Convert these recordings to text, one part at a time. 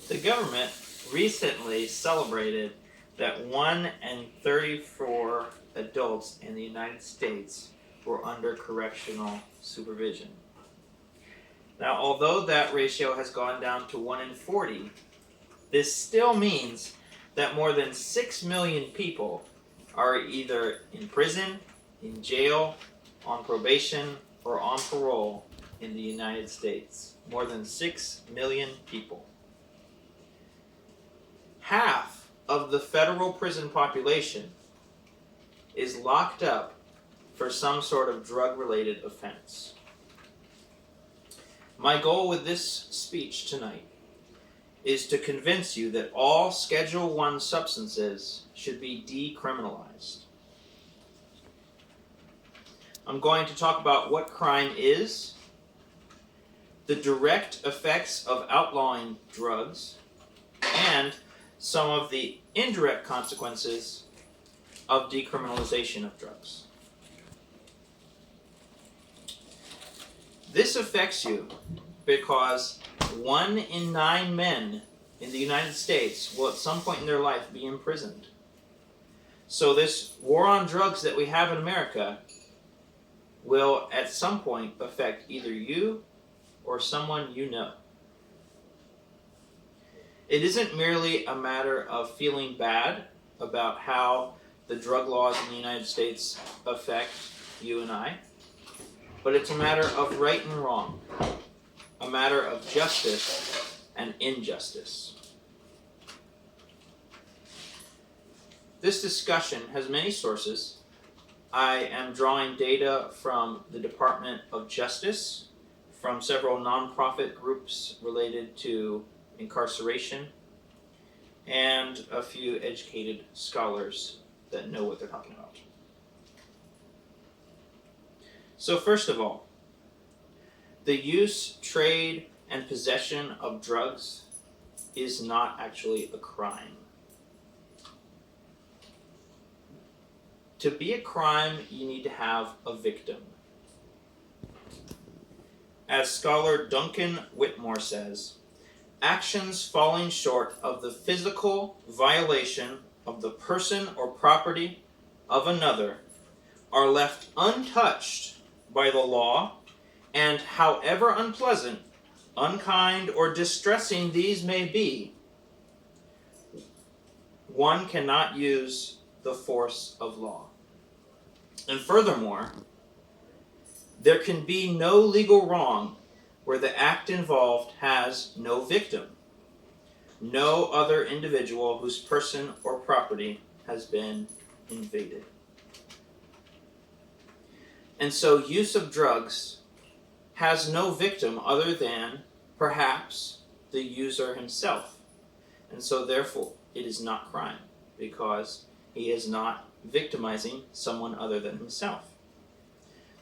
The government recently celebrated that 1 in 34 adults in the United States were under correctional supervision. Now, although that ratio has gone down to 1 in 40, this still means that more than 6 million people are either in prison, in jail, on probation, or on parole in the United States. More than 6 million people. Half of the federal prison population is locked up for some sort of drug-related offense. My goal with this speech tonight is to convince you that all Schedule I substances should be decriminalized. I'm going to talk about what crime is, the direct effects of outlawing drugs, and some of the indirect consequences of decriminalization of drugs. This affects you because 1 in 9 men in the United States will at some point in their life be imprisoned. So this war on drugs that we have in America will at some point affect either you or someone you know. It isn't merely a matter of feeling bad about how the drug laws in the United States affect you and I, but it's a matter of right and wrong, a matter of justice and injustice. This discussion has many sources. I am drawing data from the Department of Justice, from several nonprofit groups related to incarceration, and a few educated scholars that know what they're talking about. So first of all, the use, trade, and possession of drugs is not actually a crime. To be a crime, you need to have a victim. As scholar Duncan Whitmore says, actions falling short of the physical violation of the person or property of another are left untouched by the law, and however unpleasant, unkind, or distressing these may be, one cannot use the force of law. And furthermore, there can be no legal wrong where the act involved has no victim, no other individual whose person or property has been invaded. And so use of drugs has no victim other than, perhaps, the user himself. And so therefore, it is not crime, because he is not victimizing someone other than himself.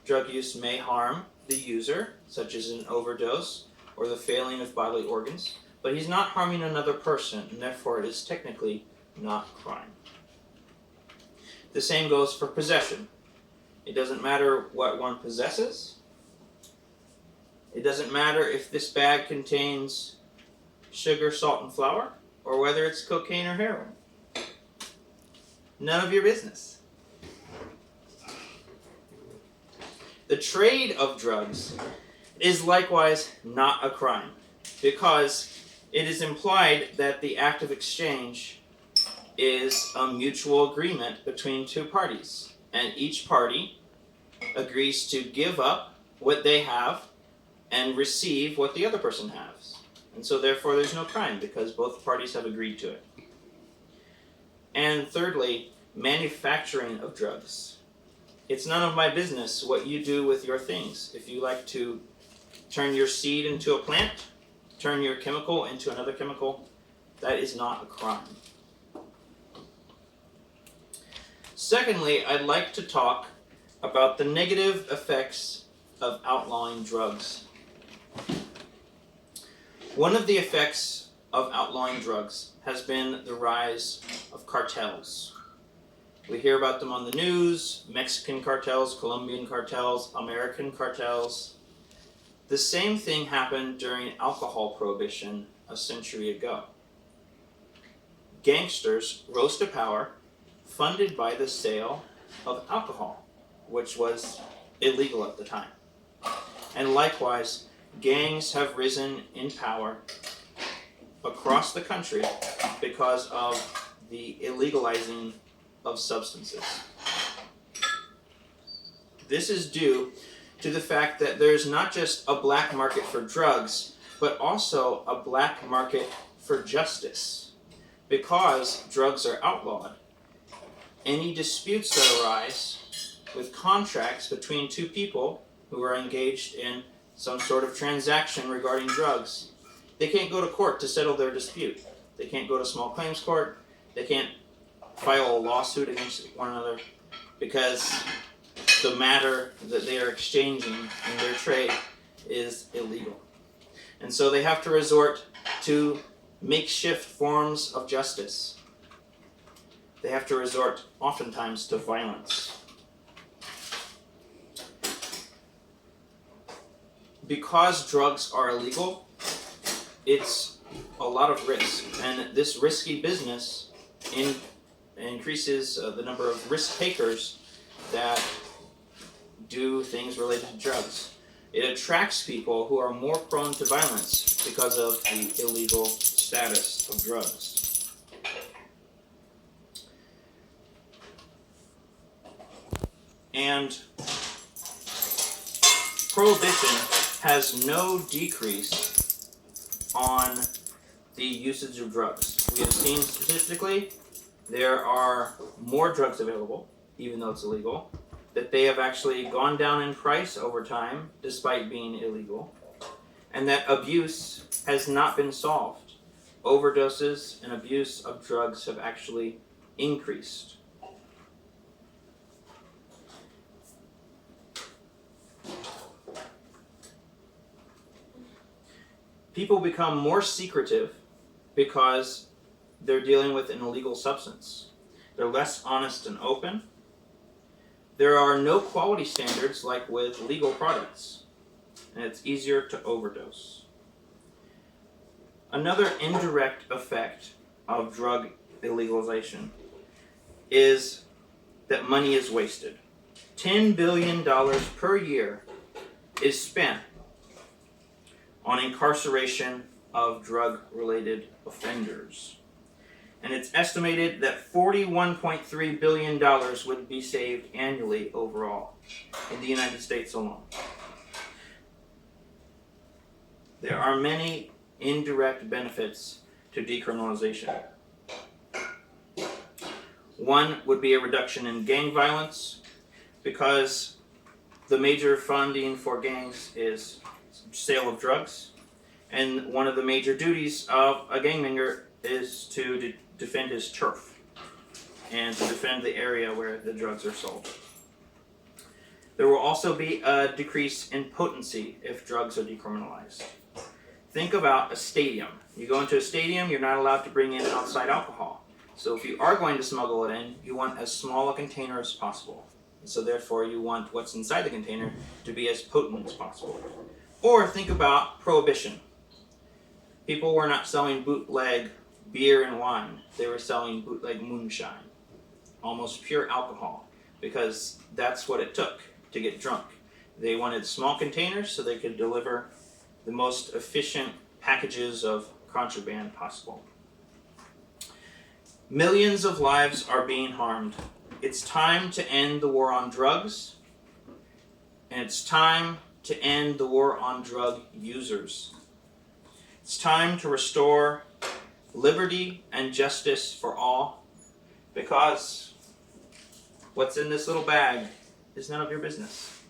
Drug use may harm the user, such as an overdose or the failing of bodily organs, but he's not harming another person, and therefore it is technically not crime. The same goes for possession. It doesn't matter what one possesses. It doesn't matter if this bag contains sugar, salt, and flour, or whether it's cocaine or heroin. None of your business. The trade of drugs is likewise not a crime, because it is implied that the act of exchange is a mutual agreement between two parties, and each party agrees to give up what they have and receive what the other person has. And so therefore there's no crime, because both parties have agreed to it. And thirdly, manufacturing of drugs. It's none of my business what you do with your things. If you like to turn your seed into a plant, turn your chemical into another chemical, that is not a crime. Secondly, I'd like to talk about the negative effects of outlawing drugs. One of the effects of outlawing drugs has been the rise of cartels. We hear about them on the news: Mexican cartels, Colombian cartels, American cartels. The same thing happened during alcohol prohibition a century ago. gangsters rose to power funded by the sale of alcohol, which was illegal at the time. And likewise, gangs have risen in power across the country because of the illegalizing of substances. This is due to the fact that there's not just a black market for drugs, but also a black market for justice. Because drugs are outlawed, any disputes that arise with contracts between two people who are engaged in some sort of transaction regarding drugs, they can't go to court to settle their dispute. They can't go to small claims court. They can't file a lawsuit against one another because the matter that they are exchanging in their trade is illegal. And so they have to resort to makeshift forms of justice. They have to resort oftentimes to violence. Because drugs are illegal, it's a lot of risk. And this risky business increases the number of risk takers that do things related to drugs. It attracts people who are more prone to violence because of the illegal status of drugs. And prohibition has no decrease on the usage of drugs. We have seen statistically there are more drugs available, even though it's illegal, that they have actually gone down in price over time despite being illegal, and that abuse has not been solved. Overdoses and abuse of drugs have actually increased. People become more secretive because they're dealing with an illegal substance. They're less honest and open. There are no quality standards like with legal products, and it's easier to overdose. Another indirect effect of drug illegalization is that money is wasted. $10 billion per year is spent on incarceration of drug-related offenders. And it's estimated that $41.3 billion would be saved annually overall in the United States alone. There are many indirect benefits to decriminalization. One would be a reduction in gang violence, because the major funding for gangs is sale of drugs, and one of the major duties of a gangbanger is to defend his turf and to defend the area where the drugs are sold. There will also be a decrease in potency if drugs are decriminalized. Think about a stadium. You go into a stadium, you're not allowed to bring in outside alcohol. So if you are going to smuggle it in, you want as small a container as possible. And so therefore you want what's inside the container to be as potent as possible. Or think about prohibition. People were not selling bootleg beer and wine. They were selling bootleg moonshine, almost pure alcohol, because that's what it took to get drunk. They wanted small containers so they could deliver the most efficient packages of contraband possible. Millions of lives are being harmed. It's time to end the war on drugs, and it's time to end the war on drug users. It's time to restore liberty and justice for all, because what's in this little bag is none of your business.